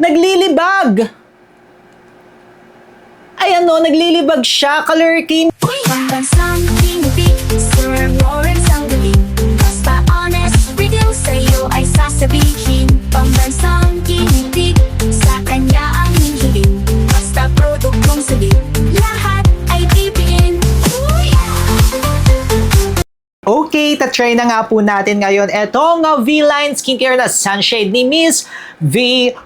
Naglilibag! Ayan o, naglilibag siya, kalurkin. Pambansang tinupik, Sir Lawrence ang galing. Basta honest, review sa'yo ay sasabihin. Pambansang tinupik, sa kanya ang hihiling. Basta produktong salit, lahat ay bibiin. Okay, tatry na nga po natin ngayon etong V-Line Skincare na Sunshade ni Miss V.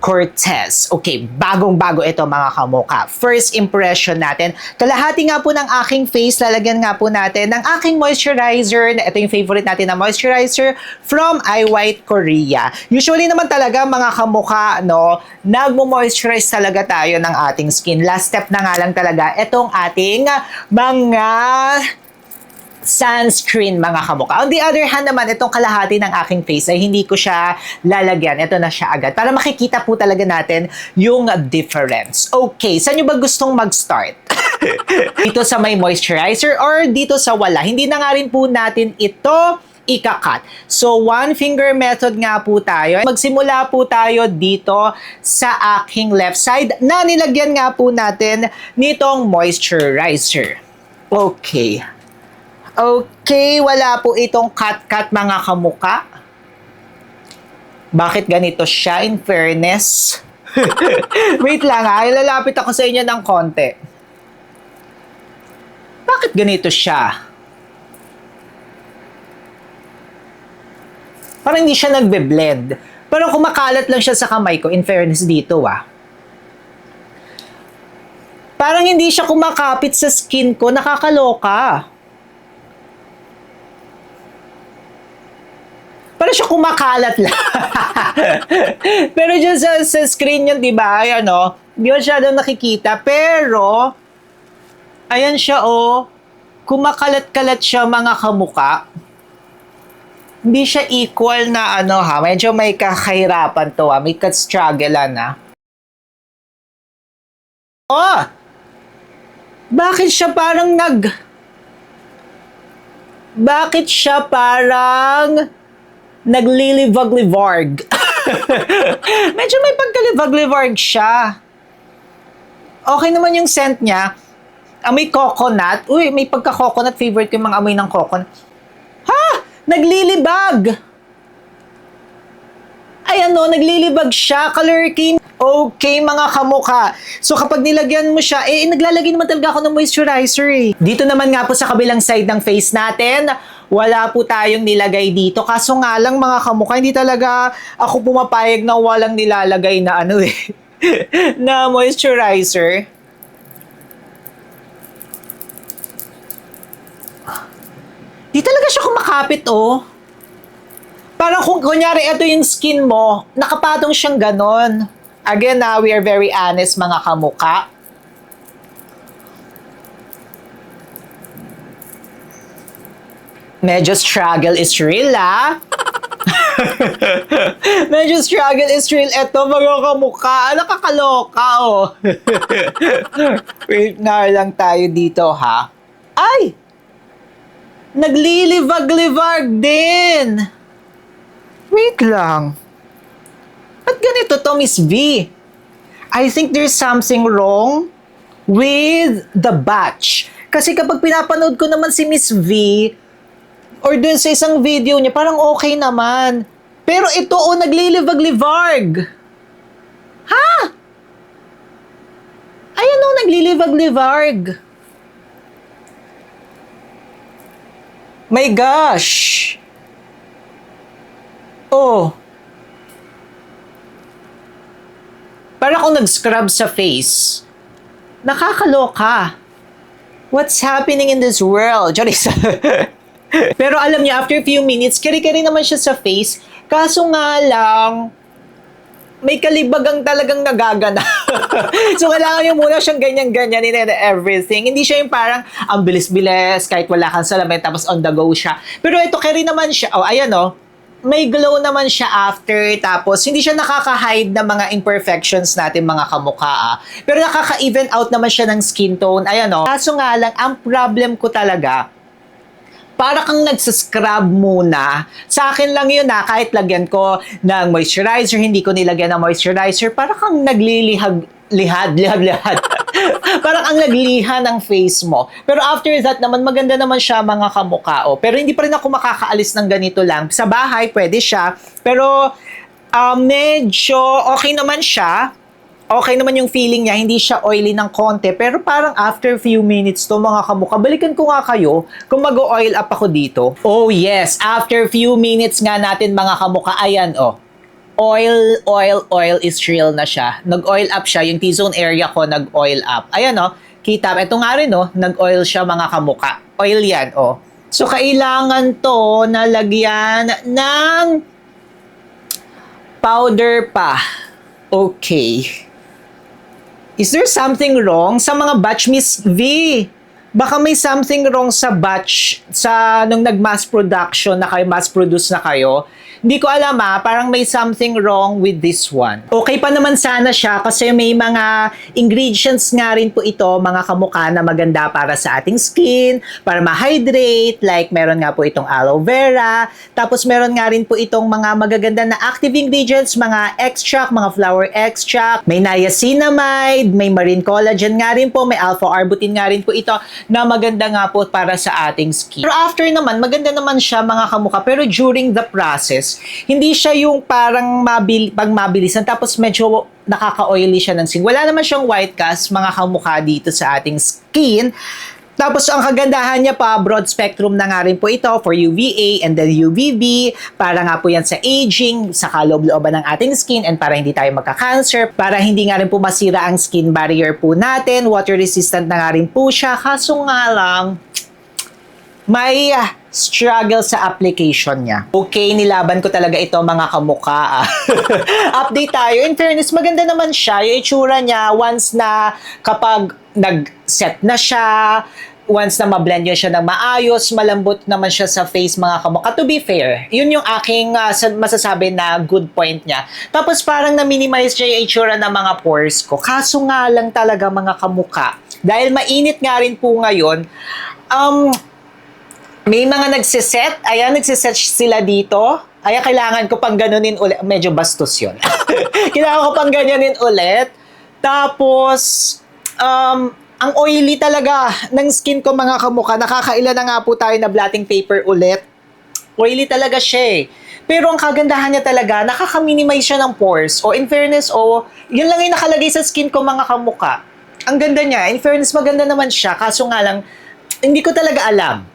Cortez. Okay, bagong-bago ito mga kamoka. First impression natin. Kalahati nga po ng aking face, lalagyan nga po natin ng aking moisturizer. Ito yung favorite natin na moisturizer from I White Korea. Usually naman talaga mga kamoka, no, nagmo-moisturize talaga tayo ng ating skin. Last step na nga lang talaga itong ating mga sunscreen mga kamuka. On the other hand naman, itong kalahati ng aking face ay hindi ko siya lalagyan. Ito na siya agad. Para makikita po talaga natin yung difference. Okay, saan nyo ba gustong mag-start? Dito sa may moisturizer or dito sa wala? Hindi na nga rin po natin ito ika-cut. So, one finger method nga po tayo. Magsimula po tayo dito sa aking left side na nilagyan nga po natin nitong moisturizer. Okay. Okay, wala po itong cut-cut mga kamuka. Bakit ganito siya, in fairness? Wait lang ha, ilalapit ako sa inyo ng konti. Bakit ganito siya? Parang hindi siya nagbe-blend. Parang kumakalat lang siya sa kamay ko, in fairness dito ah. Parang hindi siya kumakapit sa skin ko, nakakaloka. Parang siya kumakalat lang. Pero dyan sa screen yun, di ba? Ayan o. Di ba siya daw nakikita. Pero, ayan siya o. Kumakalat-kalat siya mga kamuka. Hindi siya equal na ano ha. Medyo may kahirapan to ha. May ka-strugglean ha. Oh! Bakit siya parang Bakit siya parang naglilivag-livarg? Medyo may pagkalivag-livarg siya. Okay naman yung scent niya. Amoy coconut. Uy, may pagka-coconut. Favorite ko yung mga amoy ng coconut. Ha! Naglilibag! Ayan o, naglilibag siya. Kalurkin. Okay, mga kamuka. So, kapag nilagyan mo siya, naglalagay naman talaga ako ng moisturizer eh. Dito naman nga po sa kabilang side ng face natin, wala po tayong nilagay dito. Kaso nga lang, mga kamuka, hindi talaga ako pumapayag na walang nilalagay na ano eh, na moisturizer. Di talaga siya kumakapit oh. Parang kung kunyari ito yung skin mo, nakapatong siyang ganon. Again, we are very honest mga kamuka. Medyo struggle is real, ah. Medyo struggle is real. Eto, mga kamukha. Nakakaloka, oh. Wait nga lang tayo dito, ha? Ay! Naglilivag-livag din. Wait lang. Ba't ganito to, Miss V? I think there's something wrong with the batch. Kasi kapag pinapanood ko naman si Miss V, or dun sa isang video niya, parang okay naman. Pero ito, naglilivag-livarg. Ha? Ayan o, naglilivag-livarg. My gosh. Oh. Para akong nag-scrub sa face. Nakakaloka. What's happening in this world? Charis. Pero alam niyo, after a few minutes, kari-kari naman siya sa face. Kaso nga lang, may kalibagang talagang nagagana. So, kailangan yung muna siyang ganyan-ganyan and everything. Hindi siya yung parang ang bilis-bilis, kahit wala kang salamin, tapos on the go siya. Pero ito, kari naman siya. Oh, ayan oh. May glow naman siya after, tapos hindi siya nakaka-hide ng mga imperfections natin mga kamukha. Pero nakaka-even out naman siya ng skin tone. Ayan oh. Kaso nga lang, ang problem ko talaga, para kang nagsascrub muna. Sa akin lang yun kahit lagyan ko ng moisturizer, hindi ko nilagyan ng moisturizer, para kang naglilihag, lihad. Parang ang nagliha ng face mo. Pero after that naman, maganda naman siya mga kamukha. Pero hindi pa rin ako makakaalis ng ganito lang. Sa bahay, pwede siya. Pero medyo okay naman siya. Okay naman yung feeling niya, hindi siya oily ng konti, pero parang after few minutes to mga kamukha, balikan ko nga kayo kung mag-oil up ako dito. Oh yes, after few minutes nga natin mga kamukha, ayan oil is real na siya. Nag-oil up siya, yung T-zone area ko nag-oil up. Ayan kita, ito nga rin nag-oil siya mga kamukha. Oil yan So kailangan to na lagyan ng powder pa. Okay. Is there something wrong sa mga batch, Miss V? Baka may something wrong sa batch, nung nag-mass production na kayo, mass produce na kayo. Hindi ko alam parang may something wrong with this one. Okay pa naman sana siya kasi may mga ingredients nga rin po ito, mga kamukha na maganda para sa ating skin, para ma-hydrate, like meron nga po itong aloe vera, tapos meron nga rin po itong mga magaganda na active ingredients, mga extract, mga flower extract, may niacinamide, may marine collagen nga rin po, may alpha-arbutin nga rin po ito, na maganda nga po para sa ating skin. Pero after naman, maganda naman siya mga kamukha, pero during the process, hindi siya yung parang pag mabilisan tapos medyo nakaka-oily siya ng skin. Wala naman siyang white cast mga kamukha dito sa ating skin. Tapos ang kagandahan niya pa, broad spectrum na nga rin po ito for UVA and then UVB, para nga po yan sa aging, sa kaloob-looban ng ating skin, and para hindi tayo magka-cancer, para hindi nga rin po masira ang skin barrier po natin, water resistant na nga rin po siya, kaso nga lang, may struggle sa application niya. Okay, nilaban ko talaga ito mga kamukha. Update tayo. In fairness, maganda naman siya. Yung itsura niya, once na kapag nag-set na siya, once na ma-blend yun siya ng maayos, malambot naman siya sa face mga kamukha. To be fair, yun yung aking masasabi na good point niya. Tapos parang na-minimize niya yung itsura ng mga pores ko. Kaso nga lang talaga mga kamukha, dahil mainit nga rin po ngayon, may mga nagsiset. Ayan, nagsiset sila dito. Ayan, kailangan ko pang ganunin ulit. Medyo bastos yun. Kailangan ko pang ganunin ulit. Tapos, ang oily talaga ng skin ko mga kamukha. Nakakailan na nga po tayo na blotting paper ulit. Oily talaga siya Pero ang kagandahan niya talaga, nakaka-minimize siya ng pores. In fairness, yun lang yung nakalagay sa skin ko mga kamukha. Ang ganda niya. In fairness, maganda naman siya. Kaso nga lang, hindi ko talaga alam.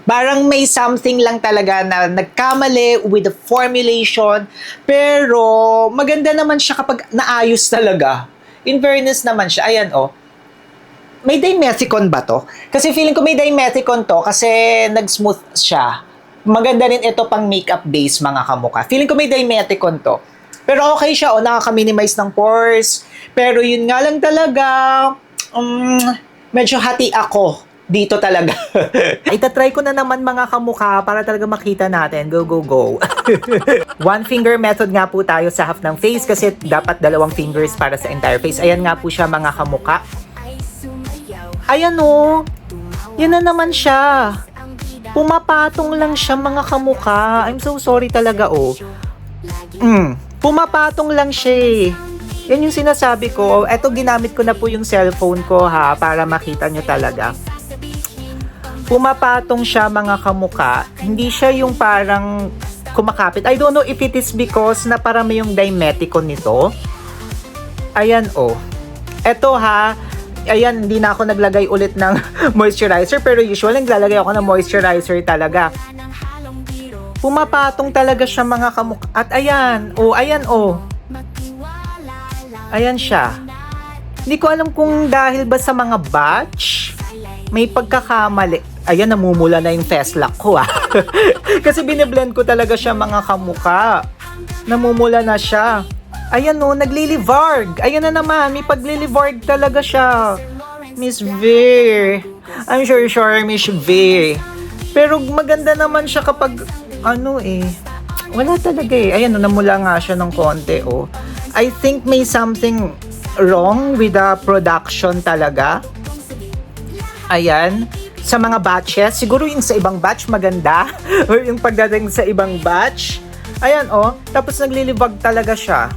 Parang may something lang talaga na nagkamali with the formulation. Pero maganda naman siya kapag naayos talaga. In fairness naman siya. Ayan May dimethicone ba to? Kasi feeling ko may dimethicone to kasi nag-smooth siya. Maganda rin ito pang makeup base mga kamukha. Feeling ko may dimethicone to. Pero okay siya nakaka-minimize ng pores. Pero yun nga lang talaga, medyo hati ako dito talaga. Itatry ko na naman mga kamukha para talaga makita natin. Go, go, go. One finger method nga po tayo sa half ng face kasi dapat 2 fingers para sa entire face. Ayan nga po siya mga kamukha. Ayan yan na naman siya. Pumapatong lang siya mga kamukha. I'm so sorry talaga Pumapatong lang siya Yan yung sinasabi ko. Eto, ginamit ko na po yung cellphone ko para makita nyo talaga. Pumapatong siya mga kamukha. Hindi siya yung parang kumakapit. I don't know if it is because na parami yung dimethicone nito. Ayan Eto Ayan, hindi na ako naglagay ulit ng moisturizer. Pero usually naglalagay ako ng moisturizer talaga. Pumapatong talaga siya mga kamukha. At ayan. Ayan siya. Hindi ko alam kung dahil ba sa mga batch, may pagkakamali. Ayan, namumula na yung face lock ko Kasi biniblend ko talaga siya mga kamukha. Namumula na siya. Ayan naglilivarg. Ayan na naman, may paglilivarg talaga siya. Miss V. I'm sure Miss V. Pero maganda naman siya kapag wala talaga Ayan namula nga siya ng konti I think may something wrong with the production talaga. Ayan. sa mga batches. Siguro yung sa ibang batch maganda. Or yung pagdating sa ibang batch. Ayan, oh. Tapos naglilibag talaga siya.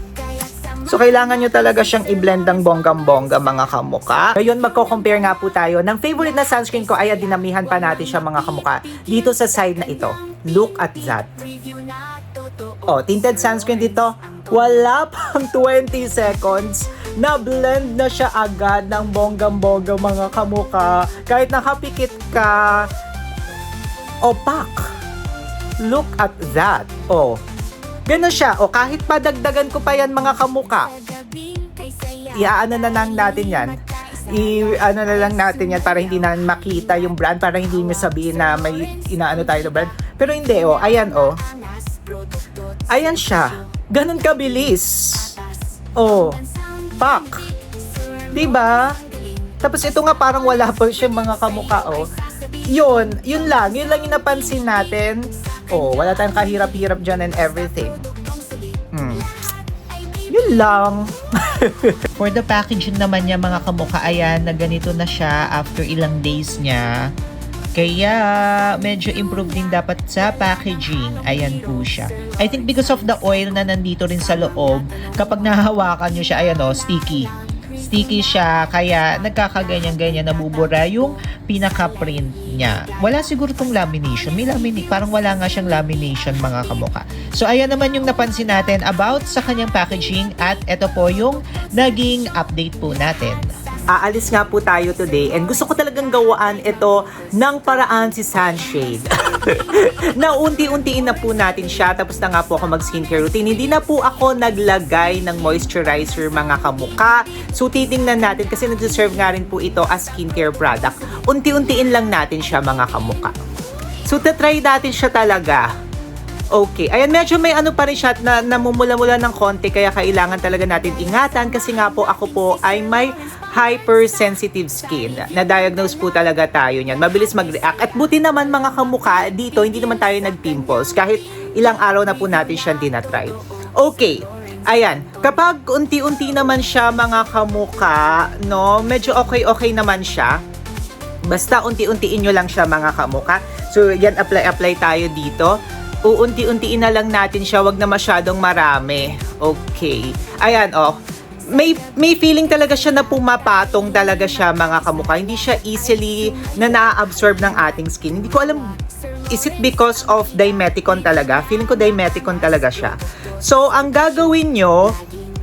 So, kailangan nyo talaga siyang i-blend ng bonggang-bongga mga kamuka. Ngayon, magko-compare nga po tayo. Ng favorite na sunscreen ko ay dinamihan pa natin siya mga kamuka. Dito sa side na ito. Look at that. Oh, tinted sunscreen dito. Wala pang 20 seconds. Na-blend na siya agad ng bonggang-bongga mga kamuka. Kahit nakapikit ka, opaque. Look at that. Oh. Ganun siya. O kahit padagdagan ko pa yan mga kamuka. Iaano na lang natin yan. I-ano na lang natin yan para hindi na makita yung brand. Para hindi nyo sabihin na may inaano tayo na brand. Pero hindi o. Ayan o. Ayan siya. Ganun kabilis. O. Pak. Diba? Tapos ito nga parang wala pa siya mga kamuka o. Yun lang yung napansin natin. Oh, wala tayong kahirap-hirap dyan and everything. Yun lang. For the packaging naman niya mga kamuka, ayan, na ganito na siya after ilang days niya. Kaya, medyo improved din dapat sa packaging. Ayan po siya. I think because of the oil na nandito rin sa loob, kapag nahawakan nyo siya, ayan o, sticky. Sticky siya, kaya nagkakaganyan-ganyan, nabubura yung pinaka-print niya. Wala siguro tong lamination. May parang wala nga siyang lamination mga kamuka. So, ayan naman yung napansin natin about sa kanyang packaging at ito po yung naging update po natin. Aalis nga po tayo today and gusto ko talagang gawaan ito ng paraan si Sunshade. Na unti-untiin na po natin siya. Tapos na nga po ako mag-skincare routine. Hindi na po ako naglagay ng moisturizer mga kamuka. So titingnan natin kasi nag-serve nga rin po ito as skincare product. Unti-untiin lang natin siya mga kamuka. So tatry natin siya talaga. Okay. Ayan, medyo may ano pa rin siya na namumula-mula ng konti kaya kailangan talaga natin ingatan kasi nga po ako po ay may hypersensitive skin. Na-diagnose po talaga tayo niyan. Mabilis mag-react. At buti naman mga kamuka, dito hindi naman tayo nag-pimples kahit ilang araw na po natin siyang tinatry. Okay. Ayan. Kapag unti-unti naman siya mga kamuka, no, medyo okay naman siya. Basta unti-untiin nyo lang siya mga kamuka. So, yan, apply tayo dito. Uunti-untiin na lang natin siya, wag na masyadong marami. Okay. Ayan, oh. May feeling talaga siya na pumapatong talaga siya mga kamuka. Hindi siya easily na na-absorb ng ating skin. Hindi ko alam, is it because of Dimeticon talaga? Feeling ko Dimeticon talaga siya. So, ang gagawin nyo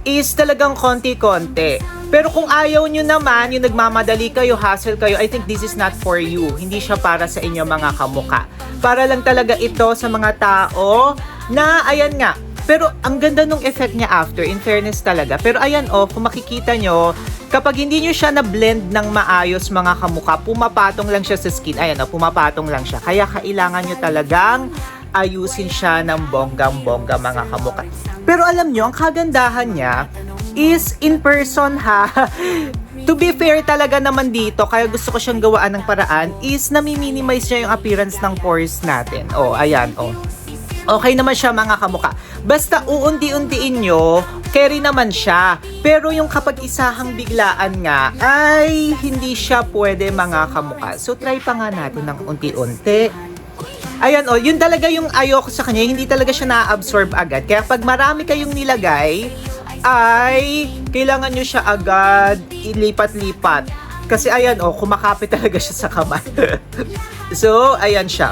is talagang konti-konti. Pero kung ayaw nyo naman, yung nagmamadali kayo, hassle kayo, I think this is not for you. Hindi siya para sa inyo mga kamuka. Para lang talaga ito sa mga tao na, ayan nga, pero ang ganda nung effect niya after, in fairness talaga. Pero ayan oh, kung makikita nyo, kapag hindi nyo siya na-blend ng maayos mga kamuka, pumapatong lang siya sa skin. Ayan oh, pumapatong lang siya. Kaya kailangan nyo talagang ayusin siya ng bonggang-bongga mga kamuka. Pero alam nyo, ang kagandahan niya is in person ha. To be fair talaga naman dito, kaya gusto ko siyang gawaan ng paraan, is nami-minimize niya yung appearance ng pores natin. Oh, ayan, oh. Okay naman siya mga kamuka. Basta uunti-untiin nyo, carry naman siya. Pero yung kapag isahang biglaan nga, ay hindi siya pwede mga kamuka. So try pa nga natin ng unti-unti. Ayan oh, yun talaga yung ayoko sa kanya, hindi talaga siya na-absorb agad. Kaya pag marami kayong nilagay, ay kailangan nyo siya agad ilipat-lipat. Kasi ayan oh, kumakapit talaga siya sa kamay. So, ayan siya.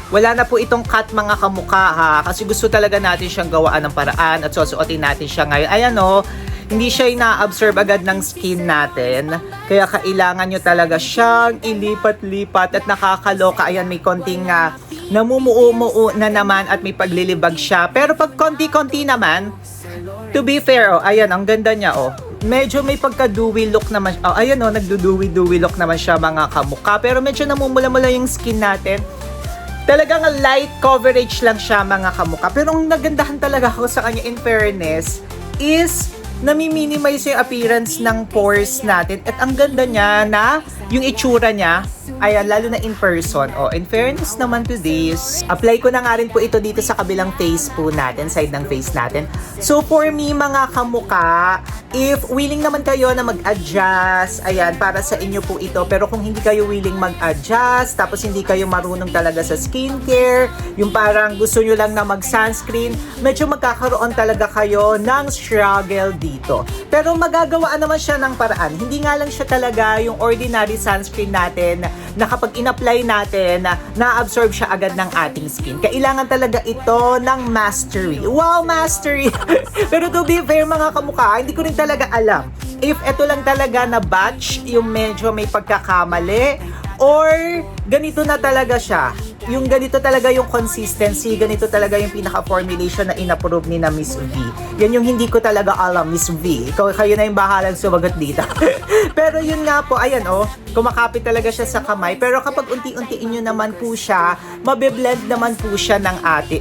Wala na po itong cut mga kamuka ha. Kasi gusto talaga natin siyang gawaan ng paraan at susuotin natin siya ngayon. Ayan oh, hindi siya na-absorb agad ng skin natin. Kaya kailangan nyo talaga siyang ilipat-lipat at nakakaloka. Ayan, may konting namumuo na naman at may paglilibag siya. Pero pag konti-konti naman, to be fair, oh, ayan, ang ganda niya, oh. Medyo may pagka-dewy look naman. Oh, ayan, oh, nagdo-dewy look naman siya mga kamuka. Pero medyo namumula-mula yung skin natin. Talagang light coverage lang siya mga kamuka. Pero ang nagandahan talaga ako sa kanya in fairness is nami-minimize yung appearance ng pores natin. At ang ganda niya na yung itsura niya, Ayan, lalo na in person. Oh, in fairness naman to this, apply ko na nga rin po ito dito sa kabilang face po natin, side ng face natin. So, for me, mga kamuka, if willing naman kayo na mag-adjust, ayan, para sa inyo po ito. Pero kung hindi kayo willing mag-adjust, tapos hindi kayo marunong talaga sa skincare, yung parang gusto nyo lang na mag-sunscreen, medyo magkakaroon talaga kayo ng struggle dito. Pero magagawaan naman siya ng paraan. Hindi nga lang siya talaga yung ordinary sunscreen natin na kapag in-apply natin, na-absorb siya agad ng ating skin. Kailangan talaga ito ng mastery. Wow, mastery! Pero to be fair, mga kamukha, hindi ko rin talaga alam if ito lang talaga na batch, yung medyo may pagkakamali, or ganito na talaga siya. Yung ganito talaga yung consistency, ganito talaga yung pinaka-formulation na in-approve ni na Miss V. Yan yung hindi ko talaga alam, Miss V. Kayo na yung bahalang sumagot dito. Pero yun nga po, ayan kumakapit talaga siya sa kamay. Pero kapag unti-untiin nyo naman po siya, mabiblend naman po siya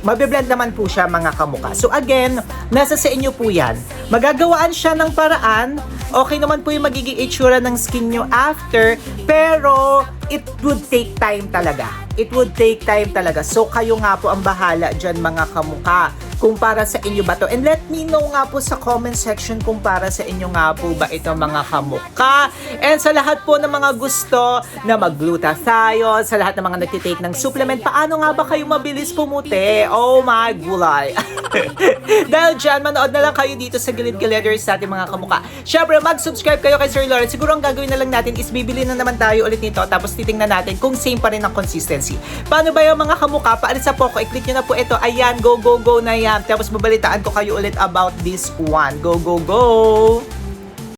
mabiblend naman po siya, mga kamuka. So again, nasa sa inyo po yan. Magagawaan siya ng paraan, okay naman po yung magiging itsura ng skin nyo after, pero it would take time talaga. It would take time talaga. So, kayo nga po ang bahala dyan, mga kamuka. Kung para sa inyo ba to. And let me know nga po sa comment section kung para sa inyo nga po ba ito, mga kamuka. And sa lahat po ng mga gusto na mag-glutathione, sa lahat ng mga nagtitake ng supplement, paano nga ba kayo mabilis pumuti? Oh my gulay. Dahil dyan, manood na lang kayo dito sa Gilid-Giliders sa ating mga kamuka. Syempre, mag-subscribe kayo kay Sir Lawrence. Siguro ang gagawin na lang natin is bibili na naman tayo ulit nito, tapos titingnan natin kung same pa rin ang consistency. Paano ba yung mga kamuka? Paalis sa Poco, i-click nyo na po ito. Ayan, go, go, go na yan. Tapos babalitaan ko kayo ulit about this one. Go, go, go!